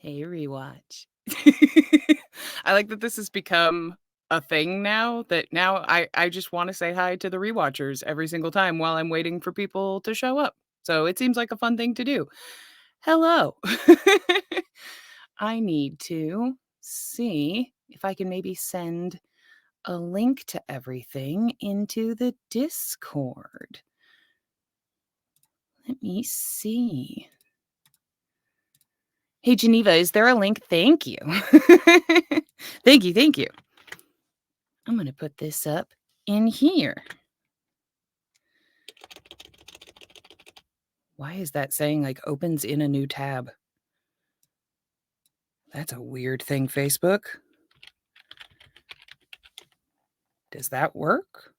Hey, rewatch. I like that this has become a thing now that now I just want to say hi to the rewatchers every single time while I'm waiting for people to show up. So it seems like a fun thing to do. Hello. I need to see if I can maybe send a link to everything into the Discord. Let me see. Hey, Geneva, is there a link? Thank you. Thank you. Thank you. I'm going to put this up in here. Why is that saying like opens in a new tab? That's a weird thing, Facebook. Does that work?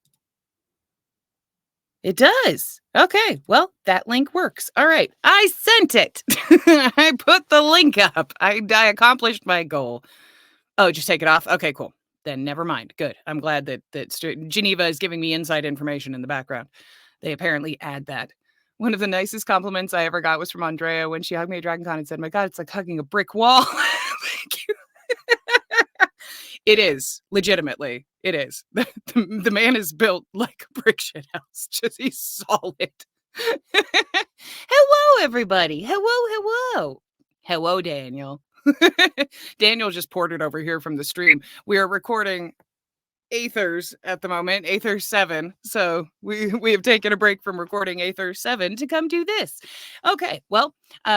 It does. Okay, well, that link works. All right, I sent it. I put the link up. I accomplished my goal. Oh, just take it off? Okay, cool. Then never mind. Good. I'm glad that Geneva is giving me inside information in the background. They apparently add that. One of the nicest compliments I ever got was from Andrea when she hugged me at DragonCon and said, "My God, it's like hugging a brick wall." Thank you. It is, legitimately. It is. The man is built like a brick shit house. Just he's solid. Hello, everybody. Hello. Hello, Daniel. Daniel just ported over here from the stream. We are recording Aethers at the moment, Aethers 7. So we have taken a break from recording Aethers 7 to come do this. Okay, well,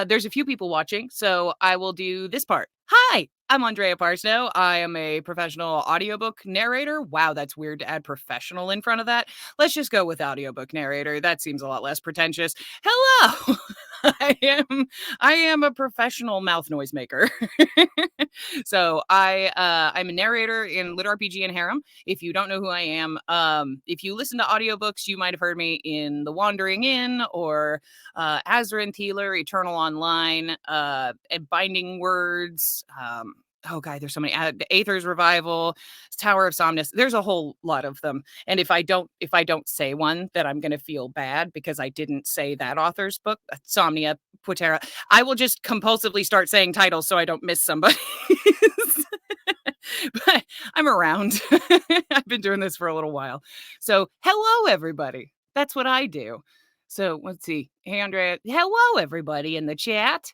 there's a few people watching, so I will do this part. Hi, I'm Andrea Parsneau. I am a professional audiobook narrator. Wow, that's weird to add professional in front of that. Let's just go with audiobook narrator. That seems a lot less pretentious. Hello. I am a professional mouth noise maker. So I'm a narrator in Lit RPG and Harem. If you don't know who I am, if you listen to audiobooks, you might have heard me in The Wandering Inn or Azeroth Healer, Eternal Online, and Binding Words. Oh god, there's so many. Aether's Revival, Tower of Somnus. There's a whole lot of them. And if I don't say one, then I'm gonna feel bad because I didn't say that author's book, Somnia, Putera. I will just compulsively start saying titles so I don't miss somebody. But I'm around. I've been doing this for a little while. So hello, everybody. That's what I do. So let's see. Hey, Andrea. Hello, everybody in the chat.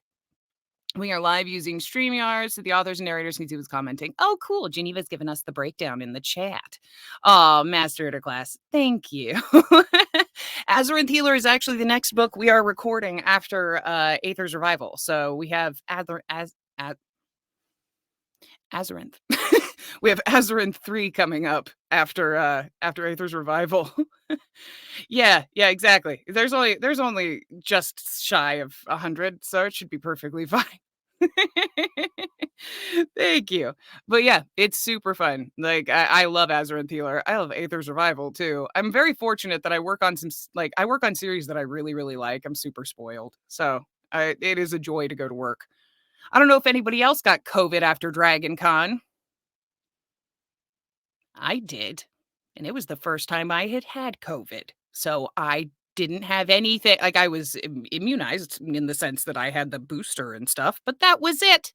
We are live using StreamYard, so the authors and narrators can see who's commenting. Oh, cool. Geneva's given us the breakdown in the chat. Oh, Master Editor class. Thank you. Azeroth Healer is actually the next book we are recording after Aether's Revival. So we have Azeroth. We have Azeroth 3 coming up after Aether's Revival. Yeah, exactly. There's only just shy of 100, so it should be perfectly fine. Thank you. But yeah, it's super fun. Like I love Azeroth Healer. I love Aether's Revival too. I'm very fortunate that I work on series that I really, really like. I'm super spoiled. So it is a joy to go to work. I don't know if anybody else got COVID after DragonCon. I did. And it was the first time I had COVID. So I didn't have anything. Like I was immunized in the sense that I had the booster and stuff, but that was it.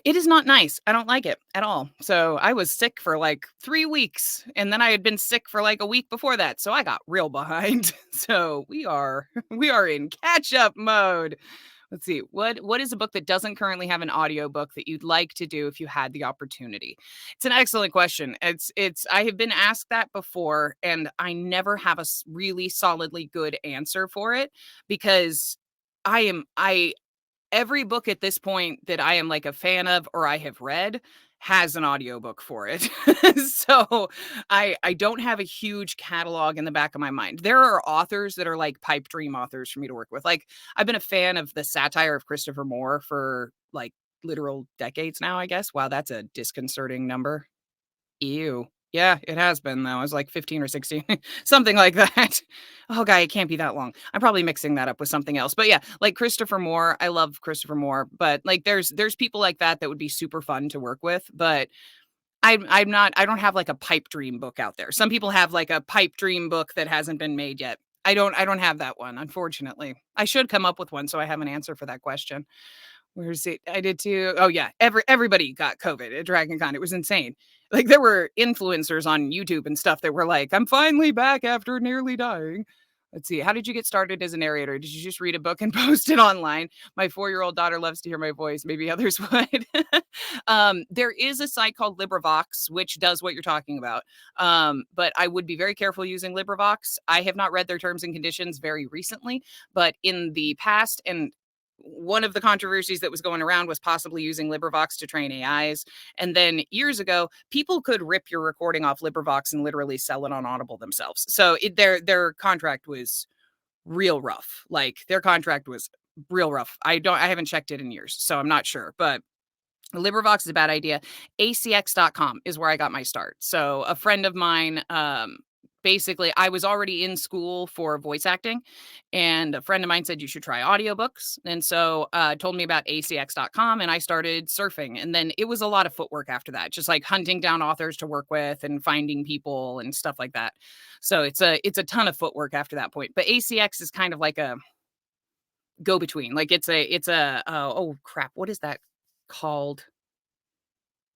It is not nice. I don't like it at all. So I was sick for like 3 weeks, and then I had been sick for like a week before that. So I got real behind. So we are in catch-up mode. Let's see. What is a book that doesn't currently have an audiobook that you'd like to do if you had the opportunity? It's an excellent question. I have been asked that before, and I never have a really solidly good answer for it because every book at this point that I am like a fan of or I have read has an audiobook for it. So I don't have a huge catalog in the back of my mind. There are authors that are like pipe dream authors for me to work with. Like I've been a fan of the satire of Christopher Moore for like literal decades now, I guess. Wow, that's a disconcerting number. Ew. Yeah, it has been though. I was like 15 or 16, something like that. Oh, guy, it can't be that long. I'm probably mixing that up with something else. But yeah, like Christopher Moore, I love Christopher Moore, but like there's people like that would be super fun to work with, but I'm not. I don't have like a pipe dream book out there. Some people have like a pipe dream book that hasn't been made yet. I don't have that one, unfortunately. I should come up with one so I have an answer for that question. Where's it? I did too. Oh yeah, everybody got COVID at Dragon Con. It was insane. Like there were influencers on YouTube and stuff that were like, "I'm finally back after nearly dying." Let's see. How did you get started as a narrator? Did you just read a book and post it online? My 4-year-old daughter loves to hear my voice. Maybe others would. There is a site called LibriVox, which does what you're talking about. But I would be very careful using LibriVox. I have not read their terms and conditions very recently, but in the past, and one of the controversies that was going around was possibly using LibriVox to train AIs. And then years ago, people could rip your recording off LibriVox and literally sell it on Audible themselves. So their contract was real rough. Like their contract was real rough. I haven't checked it in years, so I'm not sure. But LibriVox is a bad idea. ACX.com is where I got my start. So a friend of mine, basically, I was already in school for voice acting, and a friend of mine said you should try audiobooks. And so told me about ACX.com, and I started surfing. And then it was a lot of footwork after that, just like hunting down authors to work with and finding people and stuff like that. So it's a ton of footwork after that point. But ACX is kind of like a go between. Like it's a oh crap, what is that called?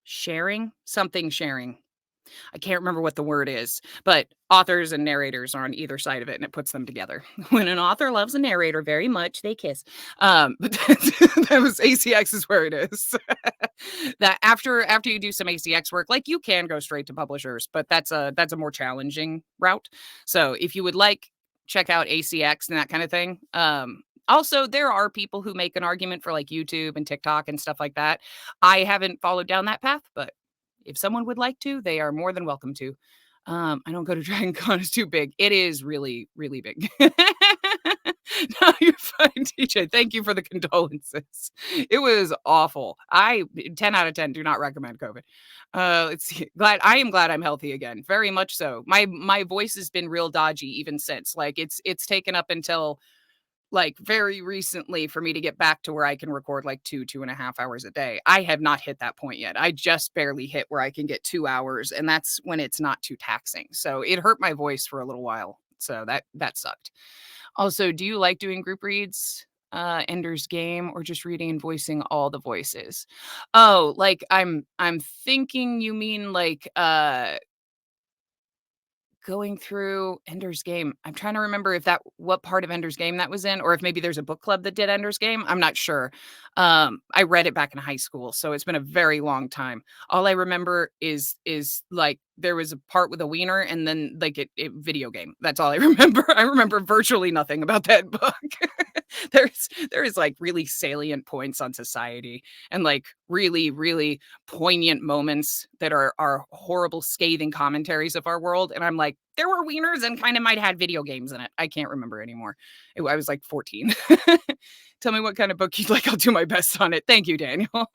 Sharing? Something sharing. I can't remember what the word is, but authors and narrators are on either side of it, and it puts them together. When an author loves a narrator very much, they kiss. But that was ACX is where it is. That after you do some ACX work, like you can go straight to publishers, but that's a more challenging route. So if you would like, check out ACX and that kind of thing. Also, there are people who make an argument for like YouTube and TikTok and stuff like that. I haven't followed down that path, but if someone would like to, they are more than welcome to. I don't go to Dragon Con, it's too big. It is really, really big. No, you're fine, TJ. Thank you for the condolences. It was awful. 10 out of 10 do not recommend COVID. Let's see. I am glad I'm healthy again. Very much so. My voice has been real dodgy even since. Like it's taken up until like very recently for me to get back to where I can record like 2.5 hours a day. I have not hit that point yet. I just barely hit where I can get 2 hours, and that's when it's not too taxing. So it hurt my voice for a little while. So that sucked. Also, do you like doing group reads? Ender's Game, or just reading and voicing all the voices? Oh, like I'm thinking you mean like going through Ender's Game. I'm trying to remember if that what part of Ender's Game that was in, or if maybe there's a book club that did Ender's Game. I'm not sure. I read it back in high school, so it's been a very long time. All I remember is like there was a part with a wiener and then like it video game. That's all I remember. I remember virtually nothing about that book. There is like really salient points on society and like really, really poignant moments that are horrible, scathing commentaries of our world. And I'm like, there were wieners and kind of might have had video games in it. I can't remember anymore. I was like 14. Tell me what kind of book you'd like. I'll do my best on it. Thank you, Daniel.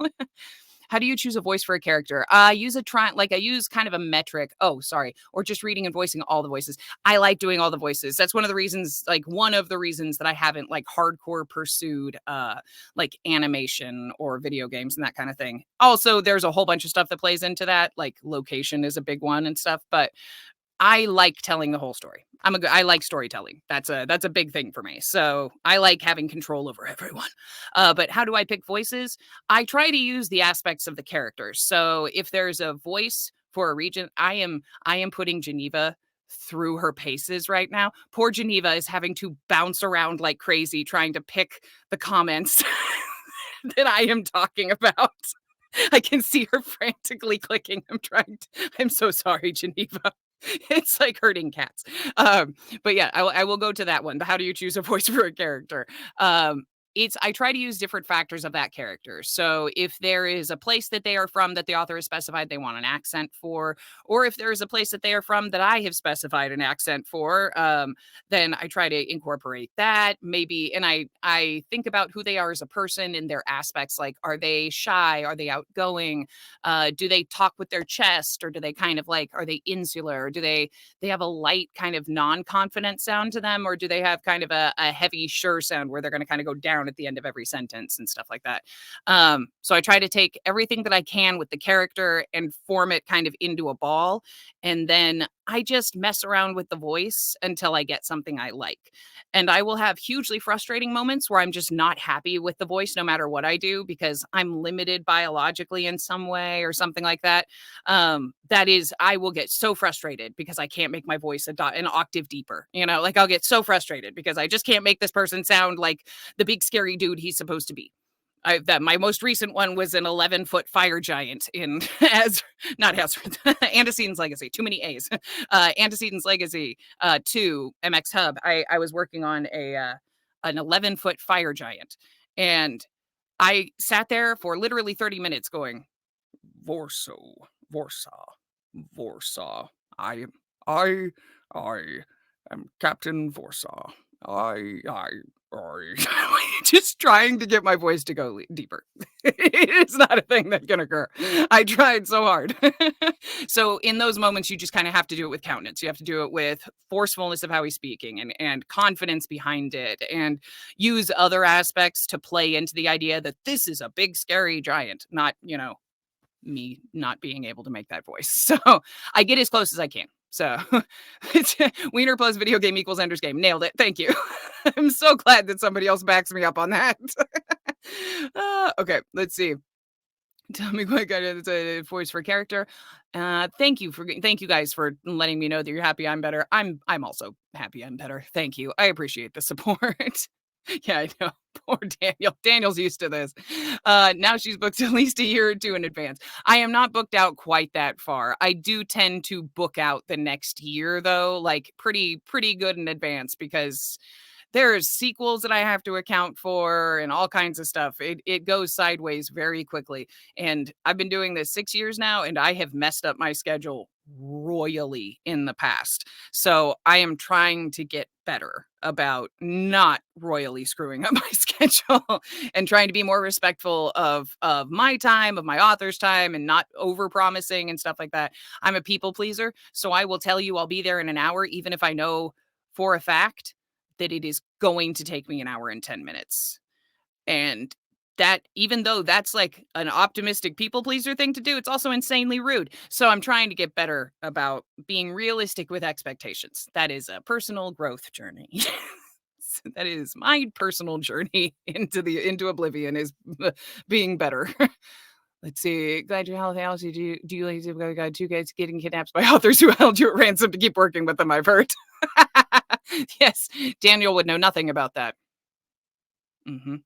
How do you choose a voice for a character? I use I use kind of a metric. Oh, sorry. Or just reading and voicing all the voices. I like doing all the voices. That's one of the reasons that I haven't like hardcore pursued like animation or video games and that kind of thing. Also, there's a whole bunch of stuff that plays into that. Like location is a big one and stuff, but I like telling the whole story. I like storytelling. That's a big thing for me. So I like having control over everyone. But how do I pick voices? I try to use the aspects of the characters. So if there's a voice for a region, I am putting Geneva through her paces right now. Poor Geneva is having to bounce around like crazy trying to pick the comments that I am talking about. I can see her frantically clicking. I'm so sorry, Geneva. It's like hurting cats. But yeah, I will go to that one. How do you choose a voice for a character? I try to use different factors of that character. So if there is a place that they are from that the author has specified they want an accent for, or if there is a place that they are from that I have specified an accent for, then I try to incorporate that. Maybe, and I think about who they are as a person and their aspects. Like, are they shy? Are they outgoing? Do they talk with their chest, or do they kind of like, are they insular? Do they have a light kind of non-confident sound to them, or do they have kind of a heavy sure sound where they're going to kind of go down down at the end of every sentence and stuff like that. So I try to take everything that I can with the character and form it kind of into a ball. And then I just mess around with the voice until I get something I like. And I will have hugely frustrating moments where I'm just not happy with the voice no matter what I do because I'm limited biologically in some way or something like that. That is, I will get so frustrated because I can't make my voice an octave deeper. Like I'll get so frustrated because I just can't make this person sound like the big scary dude he's supposed to be. That my most recent one was an 11-foot fire giant in as not as Antecedent's Legacy. Too many A's. Antecedent's Legacy 2 MX Hub. I was working on an 11-foot fire giant, and I sat there for literally 30 minutes going, Vorso, Vorsa, Vorsa. I, I am Captain Vorsa. I, just trying to get my voice to go deeper. It's not a thing that can occur. I tried so hard. So in those moments, you just kind of have to do it with countenance. You have to do it with forcefulness of how he's speaking and confidence behind it, and use other aspects to play into the idea that this is a big, scary giant, not, me not being able to make that voice. So I get as close as I can. So it's Wiener plus video game equals Ender's Game. Nailed it. Thank you. I'm so glad that somebody else backs me up on that. Okay, let's see. Tell me what kind of voice for character. Thank you guys for letting me know that you're happy I'm better. I'm also happy I'm better. Thank you. I appreciate the support. Yeah, I know. Poor Daniel. Daniel's used to this. Now she's booked at least a year or two in advance. I am not booked out quite that far. I do tend to book out the next year though, like pretty good in advance because there's sequels that I have to account for and all kinds of stuff. It goes sideways very quickly. And I've been doing this 6 years now, and I have messed up my schedule royally in the past. So I am trying to get better about not royally screwing up my schedule and trying to be more respectful of my time, of my author's time, and not over promising and stuff like that. I'm a people pleaser, so I will tell you I'll be there in an hour, even if I know for a fact that it is going to take me an hour and 10 minutes. And that, even though that's like an optimistic people pleaser thing to do, it's also insanely rude. So I'm trying to get better about being realistic with expectations. That is a personal growth journey. That is my personal journey into oblivion, is being better. Let's see. Glad you're healthy. Alice, do you like to got two guys getting kidnapped by authors who held you at ransom to keep working with them? I've heard. Yes, Daniel would know nothing about that. Hmm.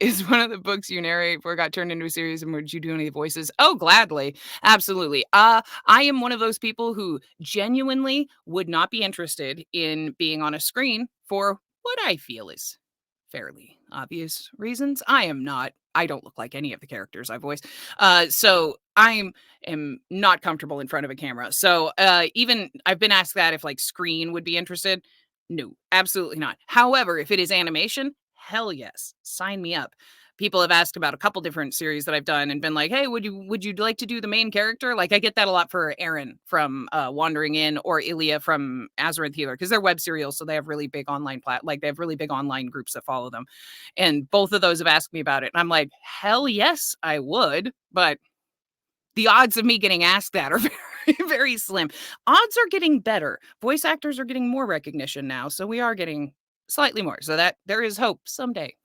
Is one of the books you narrate for got turned into a series, and would you do any voices? Oh, gladly. Absolutely. I am one of those people who genuinely would not be interested in being on a screen for what I feel is fairly obvious reasons. I don't look like any of the characters I voice. So am not comfortable in front of a camera. So even I've been asked that if like Screen would be interested. No, absolutely not. However, if it is animation, hell yes, sign me up. People have asked about a couple different series that I've done and been like, "Hey, would you like to do the main character?" Like I get that a lot for Aaron from Wandering In, or Ilya from Azeroth Healer, because they're web serials, so they have really big online they have really big online groups that follow them. And both of those have asked me about it. And I'm like, "Hell yes, I would." But the odds of me getting asked that are very, very slim. Odds are getting better. Voice actors are getting more recognition now, so we are getting slightly more. So that there is hope someday.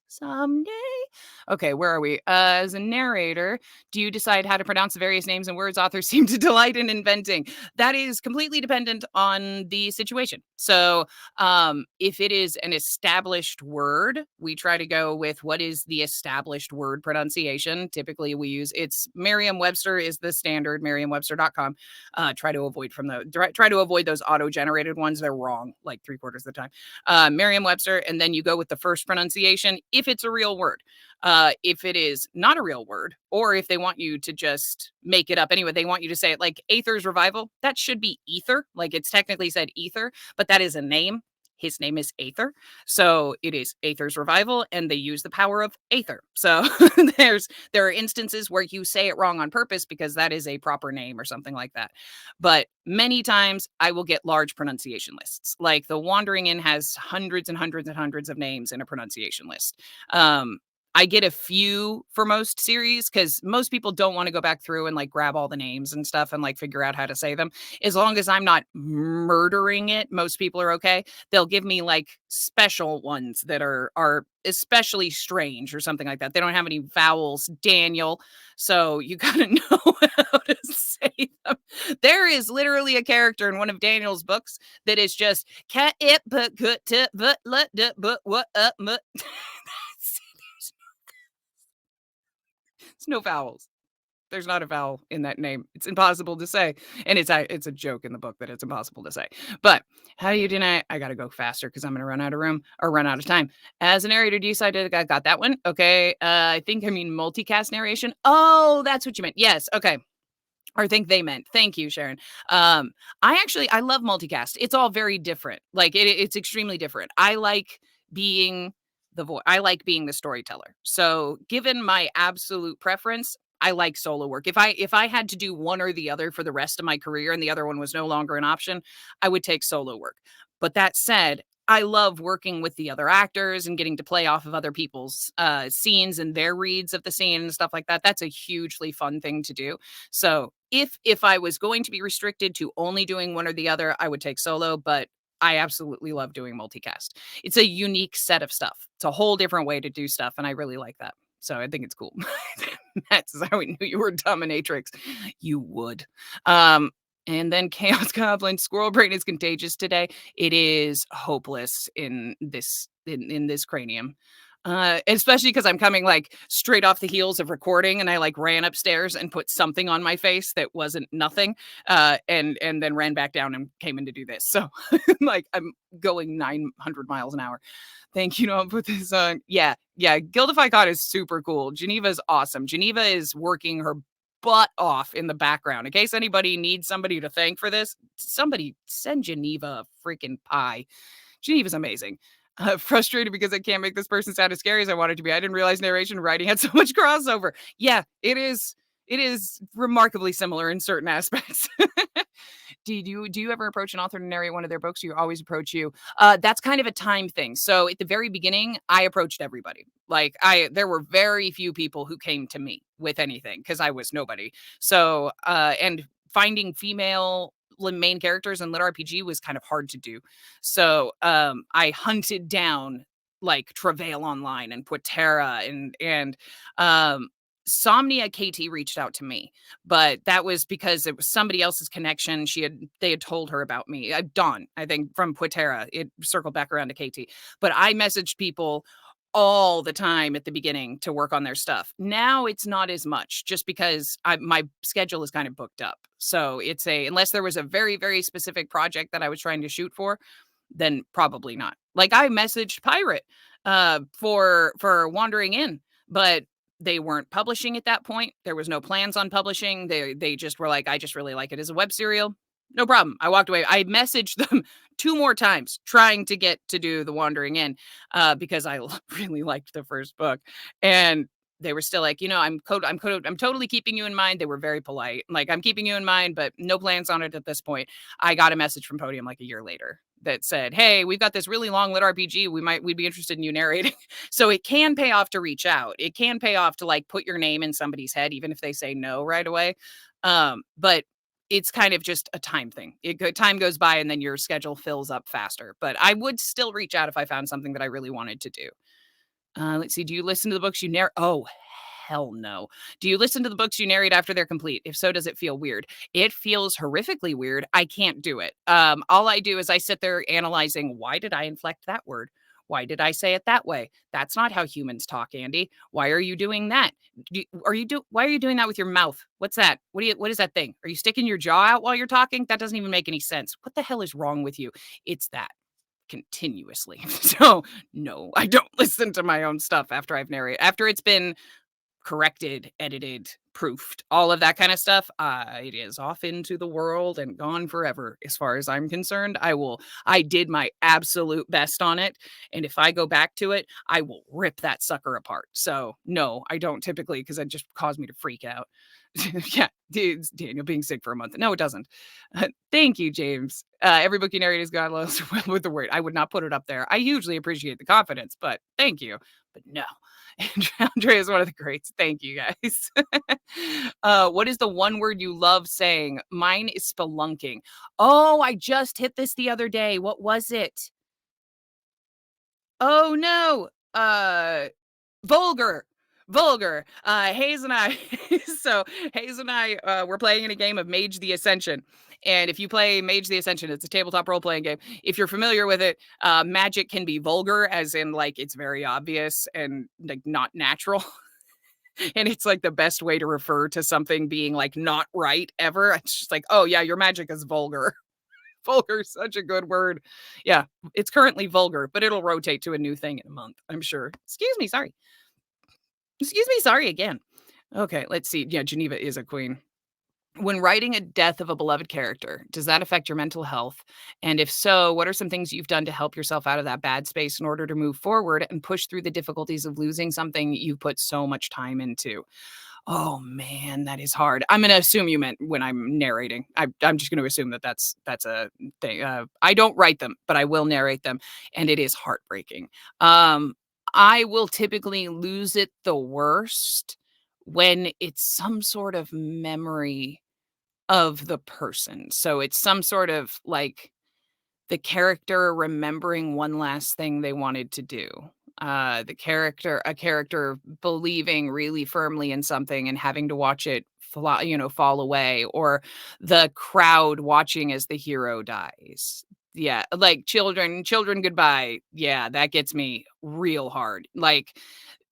Someday. Okay, where are we? As a narrator, do you decide how to pronounce the various names and words authors seem to delight in inventing? That is completely dependent on the situation. So, if it is an established word, we try to go with what is the established word pronunciation. Typically, it's Merriam-Webster is the standard, Merriam-Webster.com. Try to avoid those auto-generated ones. They're wrong like 3/4 of the time. Merriam-Webster, and then you go with the first pronunciation if it's a real word. If it is not a real word, or if they want you to just make it up anyway, they want you to say it like Aether's Revival. That should be ether. Like it's technically said ether, but that is a name. his name is Aether. So it is Aether's revival, and they use the power of Aether. So there are instances where you say it wrong on purpose because that is a proper name or something like that. But many times I will get large pronunciation lists. Like the Wandering Inn has hundreds and hundreds and hundreds of names in a pronunciation list. I get a few for most series because most people don't want to go back through and like grab all the names and stuff and like figure out how to say them. As long as I'm not murdering it, most people are okay. They'll give me like special ones that are especially strange or something like that. They don't have any vowels, Daniel. So you gotta know how to say them. There is literally a character in one of Daniel's books that is just cat it but good tip but let but what up but it's no vowels. There's not a vowel in that name. It's impossible to say, and it's a joke in the book that it's impossible to say. But how do you deny? I gotta go faster because I'm gonna run out of room or run out of time. As a narrator, do you decide I got that one? Okay. I think I mean multicast narration. Oh, that's what you meant. Yes. Okay. Or think they meant. Thank you, Sharon. I love multicast. It's all very different. Like it's extremely different. I like being the voice. I like being the storyteller. So, given my absolute preference, I like solo work. If I had to do one or the other for the rest of my career and the other one was no longer an option, I would take solo work. But that said, I love working with the other actors and getting to play off of other people's scenes and their reads of the scene and stuff like that. That's a hugely fun thing to do. So if I was going to be restricted to only doing one or the other, I would take solo, but I absolutely love doing multicast. It's a unique set of stuff. It's a whole different way to do stuff, and I really like that. So I think it's cool. That's how we knew you were dominatrix. You would. Um, and then Chaos Goblin, Squirrel Brain is contagious today. It is hopeless in this cranium. Especially because I'm coming like straight off the heels of recording, and I like ran upstairs and put something on my face that wasn't nothing, and then ran back down and came in to do this. So like I'm going 900 miles an hour. Thank you. I'll put this on. Yeah, yeah. Gildify Con is super cool. Geneva's awesome. Geneva is working her butt off in the background. In case anybody needs somebody to thank for this, somebody send Geneva a freaking pie. Geneva's amazing. Frustrated because I can't make this person sound as scary as I wanted to be. I didn't realize narration and writing had so much crossover. Yeah, it is. It is remarkably similar in certain aspects. Do you ever approach an author to narrate one of their books? Or you always approach you. That's kind of a time thing. So at the very beginning, I approached everybody. Like there were very few people who came to me with anything because I was nobody. So and finding female main characters in lit RPG was kind of hard to do. So I hunted down like Travail Online and Putera and um Somnia KT reached out to me, but that was because it was somebody else's connection. They had told her about me. Dawn, I think from Putera, it circled back around to KT. But I messaged people all the time at the beginning to work on their stuff. Now it's not as much just because my schedule is kind of booked up. So unless there was a very, very specific project that I was trying to shoot for, then probably not. Like I messaged Pirate for Wandering Inn, but they weren't publishing at that point. There was no plans on publishing. They just were like, I just really like it as a web serial. No problem. I walked away. I messaged them 2 more times trying to get to do The Wandering Inn because I really liked the first book. And they were still like, I'm totally keeping you in mind. They were very polite. Like, I'm keeping you in mind, but no plans on it at this point. I got a message from Podium like a year later that said, hey, we've got this really long lit RPG. We'd be interested in you narrating. So it can pay off to reach out. It can pay off to like put your name in somebody's head, even if they say no right away. But it's kind of just a time thing. Time goes by and then your schedule fills up faster. But I would still reach out if I found something that I really wanted to do. Let's see. Do you listen to the books you narrate? Oh, hell no. Do you listen to the books you narrate after they're complete? If so, does it feel weird? It feels horrifically weird. I can't do it. All I do is I sit there analyzing, why did I inflect that word? Why did I say it that way? That's not how humans talk, Andy. Why are you doing that? Why are you doing that with your mouth? What's that? What is that thing? Are you sticking your jaw out while you're talking? That doesn't even make any sense. What the hell is wrong with you? It's that continuously. So no, I don't listen to my own stuff after I've narrated. After it's been corrected, edited, proofed, all of that kind of stuff, it is off into the world and gone forever as far as I'm concerned. I did my absolute best on it, and if I go back to it, I will rip that sucker apart. So, no, I don't typically because it just caused me to freak out. Yeah, dude, Daniel being sick for a month. No, it doesn't. Thank you, James. Every book you narrate is God loves with the word. I would not put it up there. I hugely appreciate the confidence, but thank you. But no. Andrea is one of the greats. Thank you guys. What is the one word you love saying? Mine is spelunking. Oh, I just hit this the other day. What was it? Oh no. Vulgar. Vulgar. Hayes and I so Hayes and I were playing in a game of Mage the Ascension. And if you play Mage the Ascension, it's a tabletop role-playing game. If you're familiar with it, magic can be vulgar, as in like it's very obvious and like not natural. And it's like the best way to refer to something being like not right ever. It's just like, oh yeah, your magic is vulgar. Vulgar is such a good word. Yeah, it's currently vulgar, but it'll rotate to a new thing in a month, I'm sure. Excuse me, sorry. Excuse me, sorry again. Okay, let's see. Yeah, Geneva is a queen. When writing a death of a beloved character, does that affect your mental health? And if so, what are some things you've done to help yourself out of that bad space in order to move forward and push through the difficulties of losing something you put so much time into? Oh man, that is hard. I'm gonna assume you meant when I'm narrating. I'm just gonna assume that that's a thing. I don't write them, but I will narrate them, and it is heartbreaking. Um, I will typically lose it the worst when it's some sort of memory of the person. So it's some sort of like the character remembering one last thing they wanted to do. A character believing really firmly in something and having to watch it fall away, or the crowd watching as the hero dies. Yeah, like children goodbye. Yeah, that gets me real hard. Like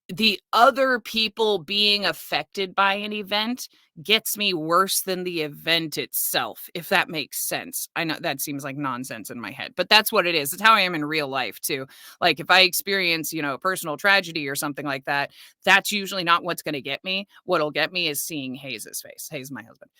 the other people being affected by an event gets me worse than the event itself, if that makes sense. I know that seems like nonsense in my head, but that's what it is. It's how I am in real life too. Like if I experience, personal tragedy or something like that, that's usually not what's going to get me. What'll get me is seeing Hayes's face. Hayes, my husband.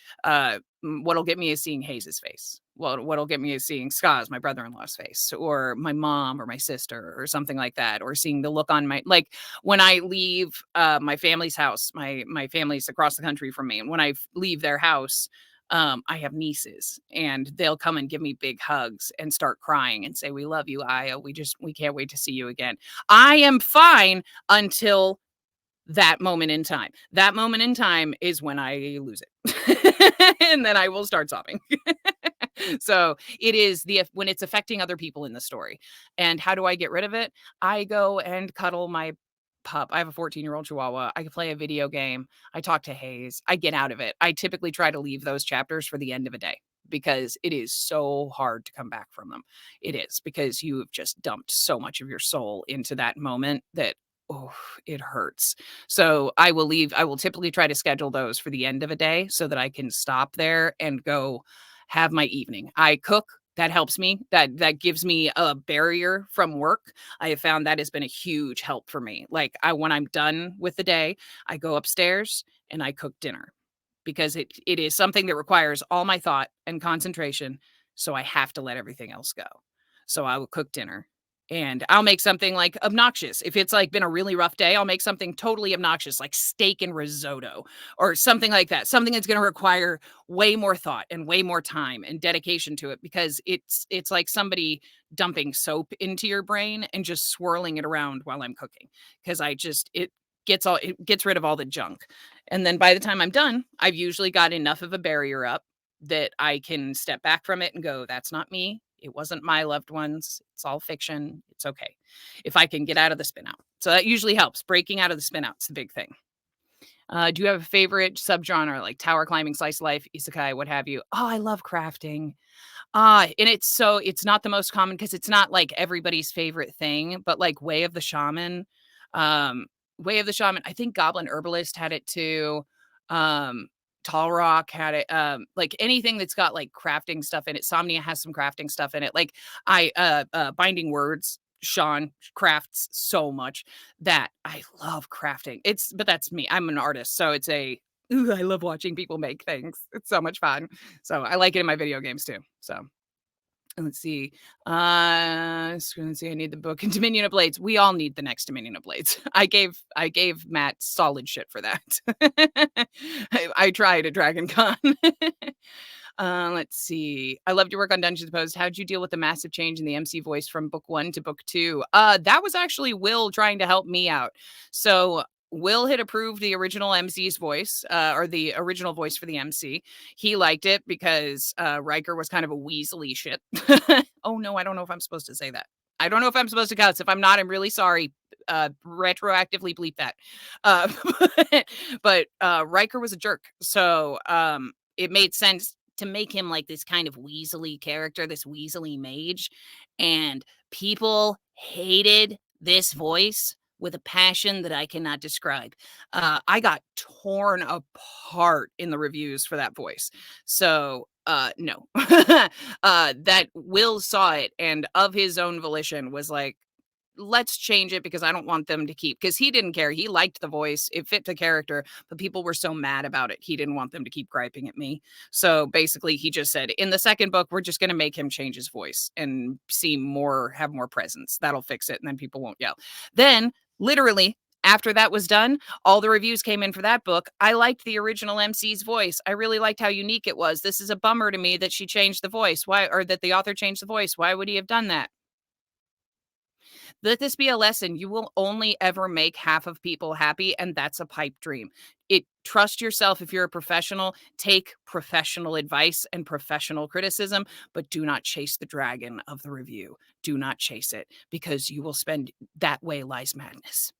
What'll get me is seeing Hayes's face. Well, what'll get me is seeing Ska's, my brother-in-law's face, or my mom or my sister or something like that, or seeing the look on my like when I leave my family's house, my family's across the country from me, and when I leave their house, I have nieces, and they'll come and give me big hugs and start crying and say, "We love you, Aya. We can't wait to see you again." I am fine until that moment in time. That moment in time is when I lose it, and then I will start sobbing. So it is when it's affecting other people in the story. And how do I get rid of it? I go and cuddle my pup. I have a 14-year-old Chihuahua. I can play a video game. I talk to Hayes. I get out of it. I typically try to leave those chapters for the end of a day because it is so hard to come back from them. It is because you have just dumped so much of your soul into that moment that oh, it hurts. So I will typically try to schedule those for the end of a day so that I can stop there and go have my evening. I cook. That helps me. That gives me a barrier from work. I have found that has been a huge help for me. Like when I'm done with the day, I go upstairs and I cook dinner because it is something that requires all my thought and concentration. So I have to let everything else go. So I will cook dinner and I'll make something like obnoxious. If it's like been a really rough day, I'll make something totally obnoxious, like steak and risotto or something like that. Something that's going to require way more thought and way more time and dedication to it because it's like somebody dumping soap into your brain and just swirling it around while I'm cooking because it gets rid of all the junk. And then by the time I'm done, I've usually got enough of a barrier up that I can step back from it and go, that's not me. It wasn't my loved ones. It's all fiction. It's okay. If I can get out of the spin out. So that usually helps. Breaking out of the spin out's the big thing. Do you have a favorite subgenre like tower climbing, slice of life, isekai, what have you? Oh, I love crafting. And it's not the most common because it's not like everybody's favorite thing, but like um, Way of the Shaman, I think Goblin Herbalist had it too. Um, Tall Rock had it. Like anything that's got like crafting stuff in it. Somnia has some crafting stuff in it. Like Binding Words Sean crafts so much that I love crafting. But that's me. I'm an artist, so it's ooh, I love watching people make things. It's so much fun. So I like it in my video games too. So let's see. Let's see. I need the book and Dominion of Blades. We all need the next Dominion of Blades. I gave Matt solid shit for that. I tried at Dragon Con. Let's see. I loved your work on Dungeons Post. How'd you deal with the massive change in the MC voice from book 1 to book 2? That was actually Will trying to help me out. So Will had approved the original MC's voice, or the original voice for the MC. He liked it because Riker was kind of a weaselly shit. Oh no, I don't know if I'm supposed to say that. I don't know if I'm supposed to cuss. If I'm not, I'm really sorry. Retroactively bleep that. Uh, but Riker was a jerk. So it made sense to make him like this kind of weaselly character, this weaselly mage. And people hated this voice with a passion that I cannot describe. I got torn apart in the reviews for that voice. So no. That Will saw it and of his own volition was like, let's change it because I don't want them to keep, because he didn't care. He liked the voice. It fit the character, but people were so mad about it. He didn't want them to keep griping at me. So basically he just said, in the second book, we're just going to make him change his voice and have more presence. That'll fix it. And then people won't yell. Then literally after that was done, all the reviews came in for that book. I liked the original MC's voice. I really liked how unique it was. This is a bummer to me that she changed the voice. Why, or that the author changed the voice? Why would he have done that? Let this be a lesson. You will only ever make half of people happy, and that's a pipe dream. Trust yourself if you're a professional. Take professional advice and professional criticism, but do not chase the dragon of the review. Do not chase it, because you will spend that way lies madness.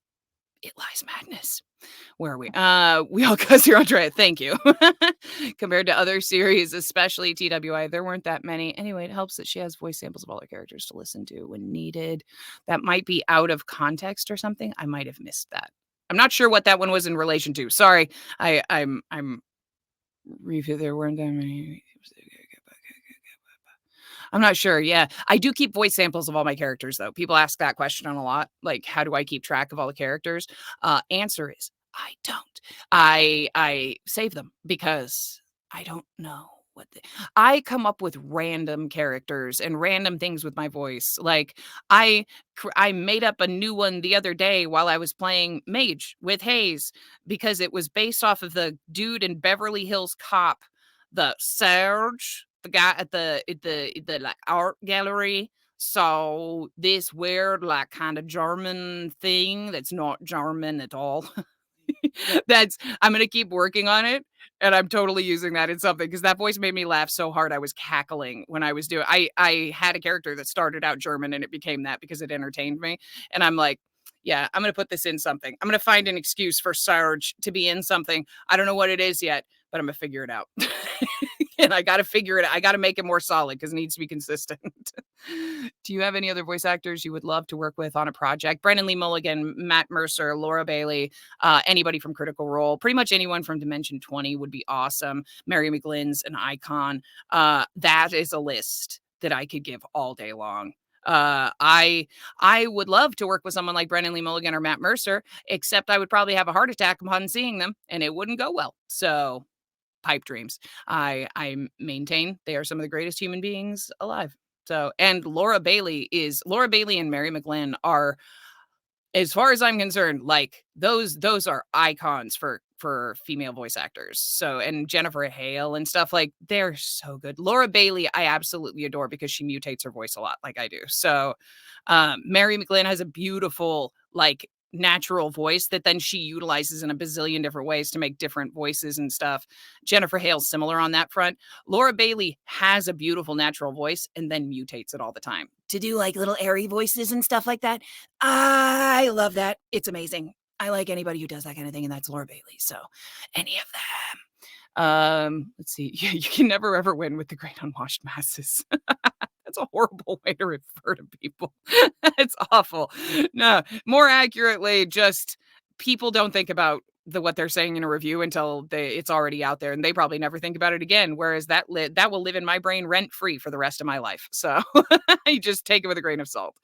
It lies madness. Where are we? We all cuss here, Andrea. Thank you. Compared to other series, especially TWI, there weren't that many. Anyway, it helps that she has voice samples of all the characters to listen to when needed. That might be out of context or something. I might have missed that. I'm not sure what that one was in relation to. Sorry. I'm review. There weren't that many. I'm not sure. Yeah. I do keep voice samples of all my characters, though. People ask that question a lot. Like, how do I keep track of all the characters? Answer is I don't. I save them because I don't know I come up with random characters and random things with my voice. Like I made up a new one the other day while I was playing Mage with Hayes because it was based off of the dude in Beverly Hills Cop, the Serge, the guy at the like art gallery. So this weird like kind of German thing that's not German at all. I'm gonna keep working on it, and I'm totally using that in something because that voice made me laugh so hard I was cackling when I was doing. I had a character that started out German and it became that because it entertained me, and I'm like, yeah, I'm gonna put this in something. I'm gonna find an excuse for Sarge to be in something. I don't know what it is yet, but I'm gonna figure it out. And I gotta figure it out. I gotta make it more solid because it needs to be consistent. Do you have any other voice actors you would love to work with on a project? Brendan Lee Mulligan, Matt Mercer, Laura Bailey, anybody from Critical Role, pretty much anyone from Dimension 20 would be awesome. Mary McGlynn's an icon. That is a list that I could give all day long. I would love to work with someone like Brendan Lee Mulligan or Matt Mercer, except I would probably have a heart attack upon seeing them and it wouldn't go well. So pipe dreams. I maintain they are some of the greatest human beings alive. So, and Laura Bailey and Mary McGlynn are, as far as I'm concerned, like those are icons for female voice actors. So, and Jennifer Hale and stuff, like they're so good. Laura Bailey, I absolutely adore because she mutates her voice a lot, like I do. So, Mary McGlynn has a beautiful, like natural voice that then she utilizes in a bazillion different ways to make different voices and stuff. Jennifer Hale's similar on that front. Laura Bailey has a beautiful natural voice and then mutates it all the time to do like little airy voices and stuff like that. I love that. It's amazing. I like anybody who does that kind of thing, and that's Laura Bailey. So any of them. Let's see. Yeah, you can never ever win with the great unwashed masses. That's a horrible way to refer to people. It's awful. No, more accurately, just people don't think about what they're saying in a review until it's already out there, and they probably never think about it again. Whereas that will live in my brain rent free for the rest of my life. So you just take it with a grain of salt.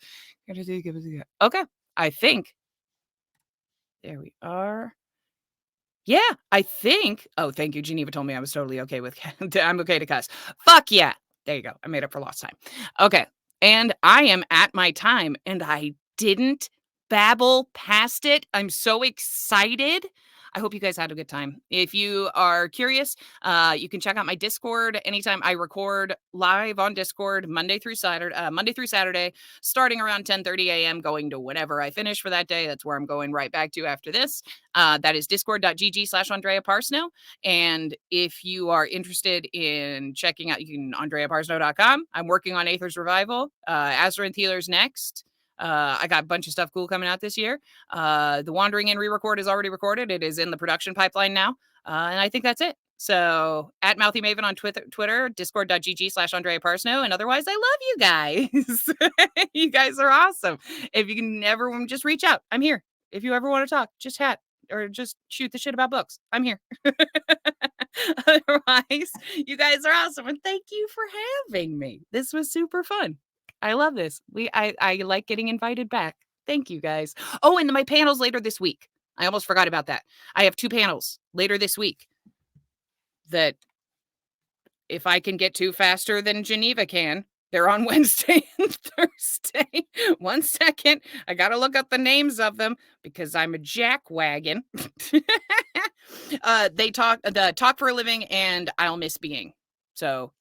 Okay, I think there we are. Yeah, I think. Oh, thank you. Geneva told me I was totally okay with. I'm okay to cuss. Fuck yeah. There you go. I made up for lost time. Okay, and I am at my time, and I didn't babble past it. I'm so excited. I hope you guys had a good time. If you are curious, you can check out my Discord anytime. I record live on Discord Monday through Saturday, starting around 10:30 a.m., going to whenever I finish for that day. That's where I'm going right back to after this. That is discord.gg/Andrea Parsneau. And if you are interested in checking out, you can AndreaParsneau.com. I'm working on Aether's Revival. Azra and Healer's next. I got a bunch of stuff cool coming out this year. The Wandering In re-record is already recorded. It is in the production pipeline now. And I think that's it. So at Mouthy Maven on Twitter, discord.gg/Andrea Parsneau. And otherwise, I love you guys. You guys are awesome. If you can ever just reach out, I'm here. If you ever want to talk, just chat or just shoot the shit about books. I'm here. Otherwise, you guys are awesome. And thank you for having me. This was super fun. I love this. I like getting invited back. Thank you guys. Oh, and my panels later this week. I almost forgot about that. I have 2 panels later this week that if I can get to faster than Geneva can, they're on Wednesday and Thursday. 1 second. I got to look up the names of them because I'm a jackwagon. They talk for a living and I'll miss being. So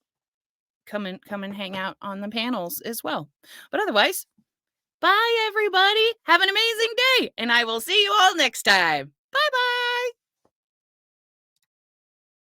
come and hang out on the panels as well. But otherwise, bye everybody. Have an amazing day and I will see you all next time.